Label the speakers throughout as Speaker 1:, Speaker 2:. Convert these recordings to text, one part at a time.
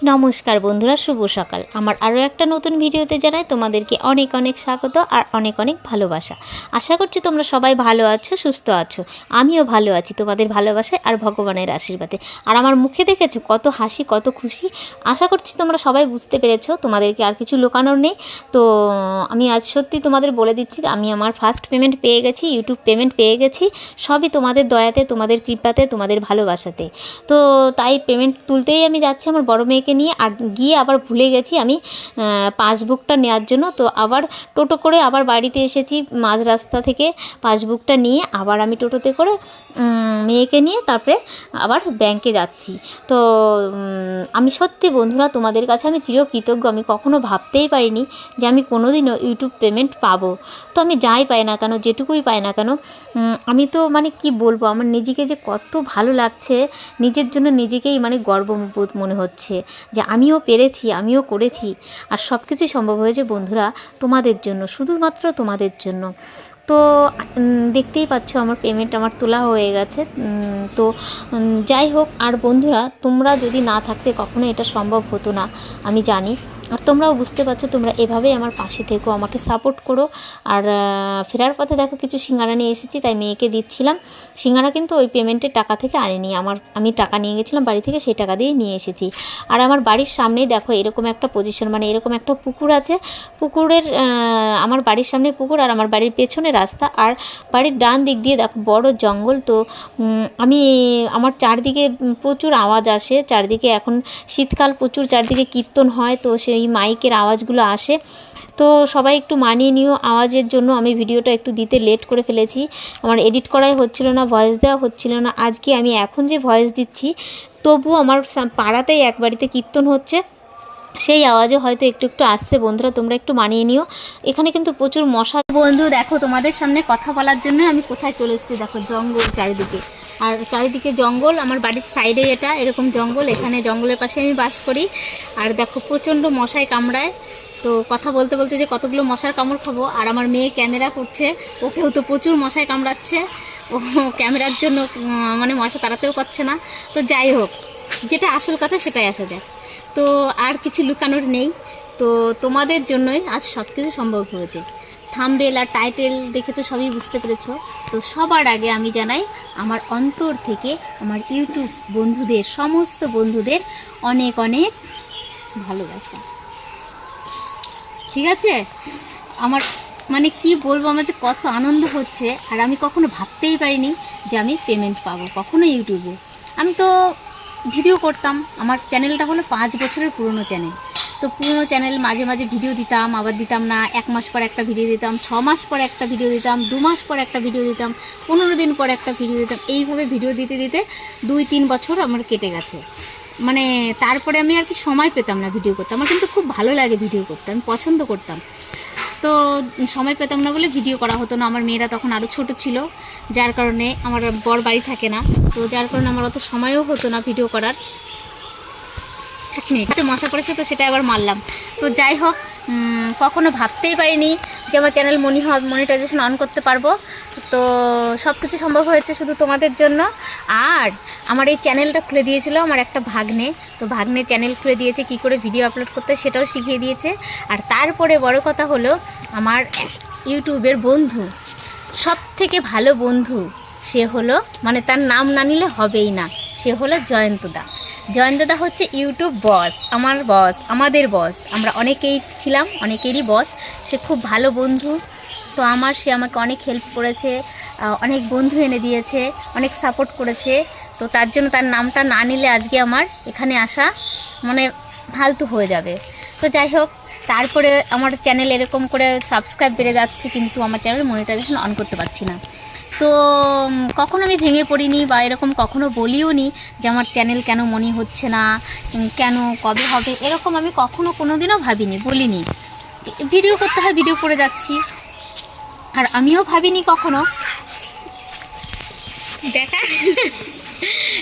Speaker 1: নমস্কার বন্ধুরা, শুভ সকাল। আমার আরও একটা নতুন ভিডিওতে জানাই তোমাদেরকে অনেক অনেক স্বাগত আর অনেক অনেক ভালোবাসা। আশা করছি তোমরা সবাই ভালো আছো, সুস্থ আছো। আমিও ভালো আছি তোমাদের ভালোবাসায় আর ভগবানের আশীর্বাদে। আর আমার মুখে দেখেছো কত হাসি, কত খুশি। আশা করছি তোমরা সবাই বুঝতে পেরেছো, তোমাদেরকে আর কিছু লুকানোর নেই। তো আমি আজ সত্যি তোমাদের বলে দিচ্ছি, আমি আমার ফার্স্ট পেমেন্ট পেয়ে গেছি, ইউটিউব পেমেন্ট পেয়ে গেছি। সবই তোমাদের দয়াতে, তোমাদের কৃপাতে, তোমাদের ভালোবাসাতে। তো তাই পেমেন্ট তুলতেই আমি যাচ্ছি আমার বড় মেয়েকে নিয়ে, আর গিয়ে আবার ভুলে গেছি আমি পাসবুকটা নেওয়ার জন্য। তো আবার টোটো করে আবার বাড়িতে এসেছি, মাঝ রাস্তা থেকে পাসবুকটা নিয়ে আবার আমি টোটোতে করে মেয়েকে নিয়ে তারপরে আবার ব্যাংকে যাচ্ছি। তো আমি সত্যি বন্ধুরা তোমাদের কাছে আমি চিরকৃতজ্ঞ। আমি কখনো ভাবতেই পারিনি যে আমি কোনোদিনও ইউটিউব পেমেন্ট পাবো। তো আমি যাই পাই না কেন, যেটুকুই পাই না কেন, আমি তো মানে কি বলবো, আমার নিজেকে যে কত ভালো লাগছে, নিজের জন্য নিজেকেই মানে গর্ববোধ মনে হচ্ছে যে আমিও পেরেছি, আমিও করেছি। আর সব কিছুই সম্ভব হয়েছে বন্ধুরা তোমাদের জন্য, শুধুমাত্র তোমাদের জন্য। তো দেখতেই পাচ্ছ আমার পেমেন্ট আমার তোলা হয়ে গেছে। তো যাই হোক, আর বন্ধুরা তোমরা যদি না থাকতে কখনো এটা সম্ভব হতো না, আমি জানি। আর তোমরাও বুঝতে পারছো, তোমরা এভাবেই আমার পাশে থেকো, আমাকে সাপোর্ট করো। আর ফেরার পথে দেখো কিছু সিঙ্গারা নিয়ে এসেছি, তাই মেয়েকে দিচ্ছিলাম। সিঙ্গারা কিন্তু ওই পেমেন্টের টাকা থেকে আনিনি, আমি টাকা নিয়ে গেছিলাম বাড়ি থেকে, সেই টাকা দিয়ে নিয়ে এসেছি। আর আমার বাড়ির সামনেই দেখো এরকম একটা পজিশন, মানে এরকম একটা পুকুর আছে। পুকুরের আমার বাড়ির সামনে পুকুর, আর আমার বাড়ির পেছনে রাস্তা, আর বাড়ির ডান দিক দিয়ে দেখো বড় জঙ্গল। তো আমার চারদিকে প্রচুর আওয়াজ আসে, চারদিকে এখন শীতকাল, প্রচুর চারদিকে কীর্তন হয়, তো সেই মাইকের আওয়াজগুলো আসে। তো সবাই একটু মানিয়ে নিও আওয়াজের জন্য। আমি ভিডিওটা একটু দিতে লেট করে ফেলেছি, আমার এডিট করাই হচ্ছিল না, ভয়েস দেওয়া হচ্ছিল না। আজকে আমি এখন যে ভয়েস দিচ্ছি, তবুও আমার পাড়াতেই এক বাড়িতে কীর্তন হচ্ছে, সেই আওয়াজে হয়তো একটু একটু আসছে। বন্ধুরা তোমরা একটু মানিয়ে নিও। এখানে কিন্তু প্রচুর মশা। বন্ধু দেখো, তোমাদের সামনে কথা বলার জন্য আমি কোথায় চলে এসেছি, দেখো জঙ্গল চারিদিকে, আর চারিদিকে জঙ্গল। আমার বাড়ির সাইডে এটা এরকম জঙ্গল, এখানে জঙ্গলের পাশে আমি বাস করি। আর দেখো প্রচণ্ড মশায় কামড়ায়। তো কথা বলতে বলতে যে কতগুলো মশার কামড় খাবো। আর আমার মেয়ে ক্যামেরা করছে, ওকেও তো প্রচুর মশায় কামড়াচ্ছে। ও ক্যামেরার জন্য মানে মশা তাড়াতেও পারছে না। তো যাই হোক, যেটা আসল কথা সেটাই আসা যায়। তো আর কিছু লুকানোর নেই। তো তোমাদের জন্যই আজ সব কিছু সম্ভব হয়েছে। থাম্বনেল আর টাইটেল দেখে তো সবই বুঝতে পেরেছো। তো সবার আগে আমি জানাই আমার অন্তর থেকে আমার ইউটিউব বন্ধুদের, সমস্ত বন্ধুদের অনেক অনেক ভালোবাসা। ঠিক আছে? আমার মানে কি বলবো, আমার যে কত আনন্দ হচ্ছে। আর আমি কখনো ভাবতেই পারিনি যে আমি পেমেন্ট পাবো কখনো ইউটিউবে। আমি তো ভিডিও করতাম, আমার চ্যানেলটা হলো 5 বছরের পুরনো চ্যানেল। তো পুরনো চ্যানেল, মাঝে মাঝে ভিডিও দিতাম, আবার দিতাম না। 1 মাস পর একটা ভিডিও দিতাম, 6 মাস পর একটা ভিডিও দিতাম, 2 মাস পর একটা ভিডিও দিতাম, 15 দিন পর একটা ভিডিও দিতাম। এইভাবে ভিডিও দিতে দিতে 2-3 বছর আমার কেটে গেছে। মানে তারপরে আমি আর কি সময় পেতাম না ভিডিও করতে। আমার কিন্তু খুব ভালো লাগে ভিডিও করতে, আমি পছন্দ করতাম। তো সময় পেতাম না বলে ভিডিও করা হতো না। আমার মেয়েরা তখন আরও ছোট ছিল, যার কারণে আমার বর বাড়ি থাকে না, তো যার কারণে আমার অত সময়ও হতো না ভিডিও করার। 1 মিনিট মশা পড়েছে, তো সেটা আবার মারলাম। তো যাই হোক, কখনো ভাবতেই পারিনি যে আমার চ্যানেল মনিটাইজেশন অন করতে পারবো। তো সব কিছু সম্ভব হয়েছে শুধু তোমাদের জন্য। আর আমার এই চ্যানেলটা খুলে দিয়েছিল আমার একটা ভাগ্নে। তো ভাগ্নে চ্যানেল খুলে দিয়েছে, কি করে ভিডিও আপলোড করতে সেটাও শিখিয়ে দিয়েছে। আর তারপরে বড় কথা হলো, আমার ইউটিউবের বন্ধু, সব থেকে ভালো বন্ধু, সে হলো, মানে তার নাম না নিলে হবেই না, সে হলো জয়ন্তদা। জয়ন্তদা হচ্ছে ইউটিউব বস, আমার বস, আমাদের বস। আমরা অনেকেই ছিলাম, অনেকেরই বস। সে খুব ভালো বন্ধু। তো সে আমাকে অনেক হেল্প করেছে, অনেক বন্ধু এনে দিয়েছে, অনেক সাপোর্ট করেছে। তো তার জন্য তার নামটা না নিলে আজকে আমার এখানে আসা মানে ফালতু হয়ে যাবে। তো যাই হোক, তারপরে আমার চ্যানেল এরকম করে সাবস্ক্রাইব বেড়ে যাচ্ছে, কিন্তু আমার চ্যানেল মনিটাইজেশন অন করতে পারছি না। তো কখনো আমি ভেঙে পড়িনি বা এরকম কখনো বলিও নি যে আমার চ্যানেল কেন মনি হচ্ছে না, কেন, কবে হবে, এরকম আমি কখনো কোনো দিনও ভাবিনি, বলিনি। ভিডিও করতে হয়, ভিডিও করে যাচ্ছি। আর আমিও ভাবিনি কখনো, দেখা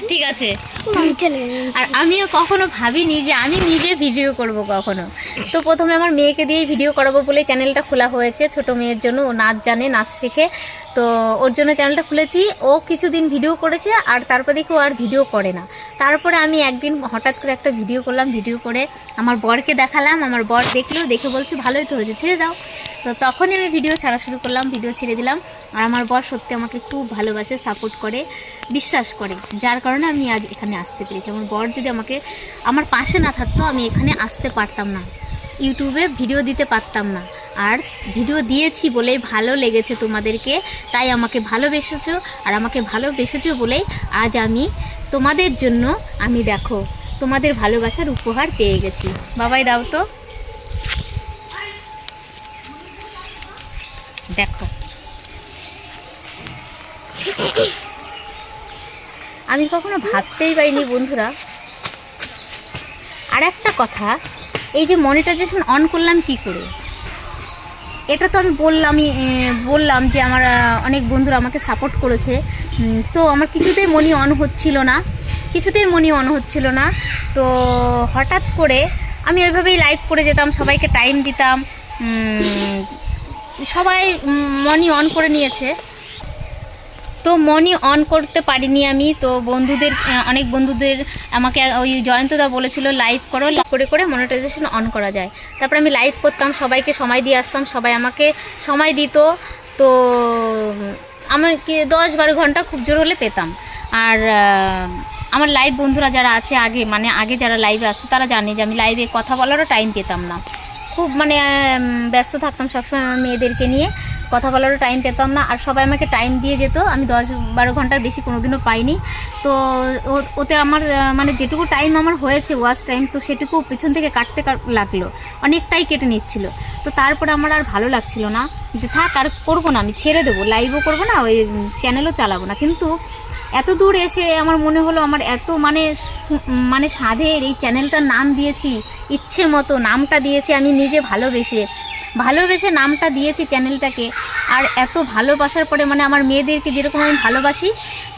Speaker 1: ঠিক আছে, আর আমিও কখনো ভাবিনি যে আমি নিজে ভিডিও করব কখনো। তো প্রথমে আমার মেয়েকে দিয়েই ভিডিও করাবো বলে চ্যানেলটা খোলা হয়েছে, ছোট মেয়ের জন্য। ও নাচ জানে, নাচ শেখে। তো ওর জন্য চ্যানেলটা খুলেছি। ও কিছুদিন ভিডিও করেছে আর তারপর দেখি ও আর ভিডিও করে না। তারপরে আমি একদিন হঠাৎ করে একটা ভিডিও করলাম, ভিডিও করে আমার বরকে দেখালাম। আমার বর দেখলো, দেখে বলছে ভালোই তো হয়েছে, ছেড়ে দাও। তো তখনই আমি ভিডিও ছাড়া শুরু করলাম, ভিডিও ছেড়ে দিলাম। আর আমার বর সত্যি আমাকে খুব ভালোবাসে, সাপোর্ট করে, বিশ্বাস করে, যার কারণে আমি আজ এখানে আসতে পেরেছি। আমার বর যদি আমার পাশে না থাকতো আমি এখানে আসতে পারতাম না, ইউটিউবে ভিডিও দিতে পারতাম না। আর ভিডিও দিয়েছি বলেই ভালো লেগেছে তোমাদেরকে, তাই আমাকে ভালোবেসেছো। আর আমাকে ভালোবেসেছো বলেই আজ আমি তোমাদের জন্য আমি দেখো তোমাদের ভালোবাসার উপহার পেয়ে গেছি। বাবাই দাও তো, দেখো। আমি কখনো ভাবতেই পারিনি বন্ধুরা। আর একটা কথা, এই যে মনিটাইজেশন অন করলাম কি করে, এটা তো আমি বললাম যে আমার অনেক বন্ধুরা আমাকে সাপোর্ট করেছে। তো আমার কিছুতেই মনি অন হচ্ছিল না। তো হঠাৎ করে আমি ওইভাবেই লাইভ করে যেতাম, সবাইকে টাইম দিতাম, সবাই মনি অন করে নিয়েছে। তো মনি অন করতে পারিনি আমি। তো অনেক বন্ধুদের আমাকে ওই জয়ন্তদা বলেছিল লাইভ করে করে মনিটাইজেশন অন করা যায়। তারপর আমি লাইভ করতাম, সবাইকে সময় দিয়ে আসতাম, সবাই আমাকে সময় দিত। তো আমার কি 10-12 ঘন্টা খুব জোর হলে পেতাম। আর আমার লাইভ বন্ধুরা যারা আছে আগে যারা লাইভে আসতো তারা জানে যে আমি লাইভে কথা বলারও টাইম পেতাম না, খুব ব্যস্ত থাকতাম সবসময় আমার মেয়েদেরকে নিয়ে, কথা বলারও টাইম পেতাম না। আর সবাই আমাকে টাইম দিয়ে যেত, আমি 10-12 ঘন্টার বেশি কোনোদিনও পাইনি। তো ওতে আমার যেটুকু টাইম আমার হয়েছে ওয়াচ টাইম, তো সেটুকু পেছন থেকে কাটতে লাগলো, অনেকটাই কেটে নিচ্ছিল। তো তারপরে আমার আর ভালো লাগছিল না, যে থাক আর করবো না, আমি ছেড়ে দেবো, লাইভও করবো না, ওই চ্যানেলও চালাবো না। কিন্তু এত দূর এসে আমার মনে হলো আমার এত সাধের এই চ্যানেলটার নাম দিয়েছি, ইচ্ছে মতো নামটা দিয়েছি আমি নিজে ভালোবেসে নামটা দিয়েছি চ্যানেলটাকে। আর এত ভালোবাসার পরে আমার মেয়েদেরকে যেরকম আমি ভালোবাসি,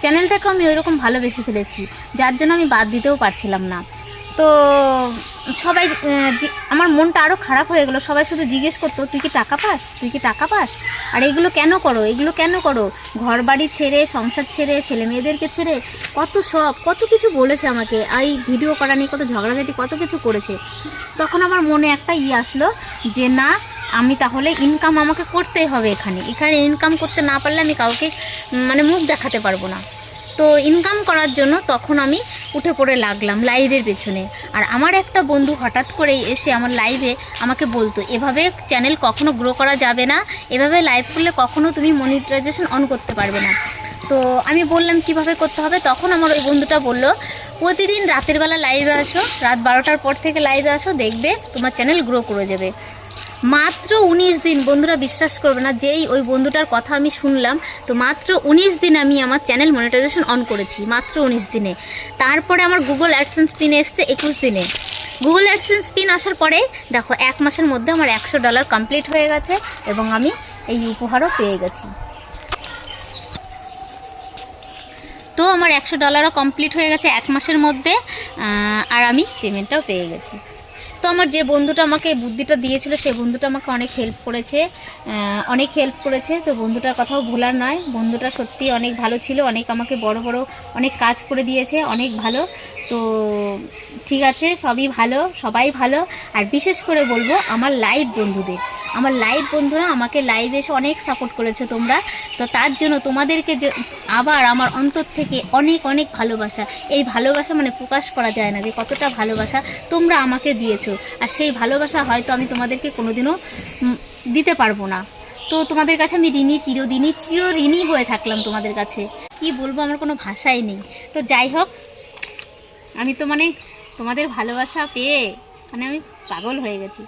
Speaker 1: চ্যানেলটাকেও আমি ওইরকম ভালোবেসে ফেলেছি, যার জন্য আমি বাদ দিতেও পারছিলাম না। তো সবাই আমার মনটা আরও খারাপ হয়ে গেলো। সবাই শুধু জিজ্ঞেস করতো তুই কি টাকা পাস, আর এগুলো কেন করো, ঘর বাড়ি ছেড়ে, সংসার ছেড়ে, ছেলে মেয়েদেরকে ছেড়ে, কত কিছু বলেছে আমাকে, এই ভিডিও করা নিয়ে কত ঝগড়াঝাটি, কত কিছু করেছে। তখন আমার মনে একটা আসলো যে না, আমি তাহলে ইনকাম আমাকে করতেই হবে, এখানে ইনকাম করতে না পারলে আমি কাউকে মুখ দেখাতে পারবো না। তো ইনকাম করার জন্য তখন আমি উঠে পড়ে লাগলাম লাইভের পেছনে। আর আমার একটা বন্ধু হঠাৎ করে এসে আমার লাইভে আমাকে বলতো এভাবে চ্যানেল কখনো গ্রো করা যাবে না, এভাবে লাইভ করলে কখনো তুমি মনিটাইজেশন অন করতে পারবে না। তো আমি বললাম কিভাবে করতে হবে। তখন আমার ওই বন্ধুটা বলল প্রতিদিন রাতের বেলা লাইভে আসো, রাত 12টার পর থেকে লাইভে আসো, দেখবে তোমার চ্যানেল গ্রো করে যাবে। মাত্র 19 দিন, বন্ধুরা বিশ্বাস করবে না, যেই ওই বন্ধুটার কথা আমি শুনলাম, তো মাত্র 19 দিন আমি আমার চ্যানেল মনিটাইজেশন অন করেছি, মাত্র 19 দিনে। তারপরে আমার গুগল অ্যাডসেন্স পিন এসছে 21 দিনে। গুগল অ্যাডসেন্স পিন আসার পরে দেখো 1 মাসের মধ্যে আমার $100 কমপ্লিট হয়ে গেছে এবং আমি এই উপহারও পেয়ে গেছি। তো আমার $100 কমপ্লিট হয়ে গেছে 1 মাসের মধ্যে, আর আমি পেমেন্টটাও পেয়ে গেছি। তো আমার যে বন্ধুটা আমাকে বুদ্ধিটা দিয়েছিল সেই বন্ধুটা আমাকে অনেক হেল্প করেছে। তো বন্ধুটার কথাও ভোলার নয়, বন্ধুটা সত্যি অনেক ভালো ছিল, আমাকে বড় অনেক কাজ করে দিয়েছে, অনেক ভালো। তো ঠিক আছে, সবাই ভালো। আর বিশেষ করে বলবো আমার লাইভ বন্ধুরা আমাকে লাইভে এসে অনেক সাপোর্ট করেছো তোমরা। তো তার জন্য তোমাদেরকে আবার আমার অন্তর থেকে অনেক ভালোবাসা। এই ভালোবাসা প্রকাশ করা যায় না যে কতটা ভালোবাসা তোমরা আমাকে দিয়েছো। আর সেই ভালোবাসা হয়তো আমি তোমাদেরকে কোনোদিনও দিতে পারবো না। তো তোমাদের কাছে আমি চিরঋণী হয়ে থাকলাম তোমাদের কাছে। কি বলবো, আমার কোনো ভাষাই নেই। তো যাই হোক, আমি তো তোমাদের ভালোবাসা পেয়ে আমি পাগল হয়ে গেছি।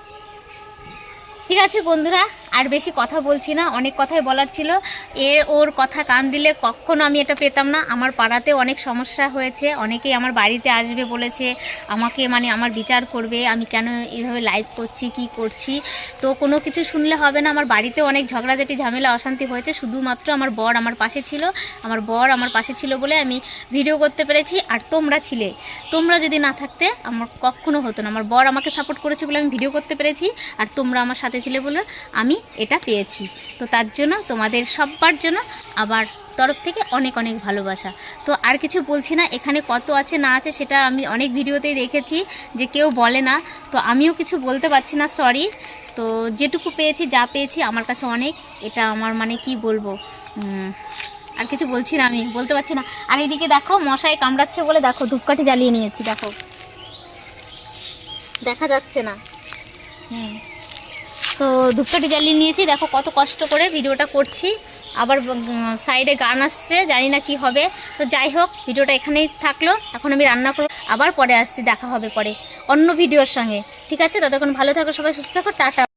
Speaker 1: ঠিক আছে বন্ধুরা, আর বেশি কথা বলছি না, অনেক কথাই বলার ছিল। ওর কথা কান দিলে কখনো আমি এটা পেতাম না। আমার পাড়াতে অনেক সমস্যা হয়েছে, অনেকেই আমার বাড়িতে আসবে বলেছে, আমাকে আমার বিচার করবে, আমি কেন এইভাবে লাইভ করছি, কি করছি। তো কোনো কিছু শুনলে হবে না। আমার বাড়িতে অনেক ঝগড়াঝাটি, ঝামেলা, অশান্তি হয়েছে, শুধুমাত্র আমার বর আমার পাশে ছিল বলে আমি ভিডিও করতে পেরেছি। আর তোমরা যদি না থাকতে আমার কখনো হতো না। আমার বর আমাকে সাপোর্ট করেছে বলে আমি ভিডিও করতে পেরেছি, আর তোমরা আমার সাথে ছিলে বলে আমি এটা পেয়েছি। তো তার জন্য তোমাদের সবার জন্য আবার তরফ থেকে অনেক অনেক ভালোবাসা। তো আর কিছু বলছি না, এখানে কত আছে না আছে সেটা আমি অনেক ভিডিওতেই দেখেছি যে কেউ বলে না, তো আমিও কিছু বলতে পারছি না, সরি। তো যেটুকু পেয়েছি, যা পেয়েছি আমার কাছে অনেক, এটা আমার মানে কি বলবো, আর কিছু বলছি না, আমি বলতে পারছি না। আর এদিকে দেখো মশাই কামড়াচ্ছে বলে দেখো ধূপকাঠি জ্বালিয়ে নিয়েছি, দেখো দেখা যাচ্ছে না। তো ধূপকাঠি জ্বালিয়ে নিয়েছি, দেখো কত কষ্ট করে ভিডিওটা করছি। আবার সাইডে গান আসছে, জানি না কি হবে। তো যাই হোক, ভিডিওটা এখানেই থাকলো, এখন আমি রান্না করবো, আবার পরে আসছি, দেখা হবে পরে অন্য ভিডিওর সঙ্গে, ঠিক আছে? ততক্ষণ ভালো থাকো সবাই, সুস্থ থাকো, টাটা।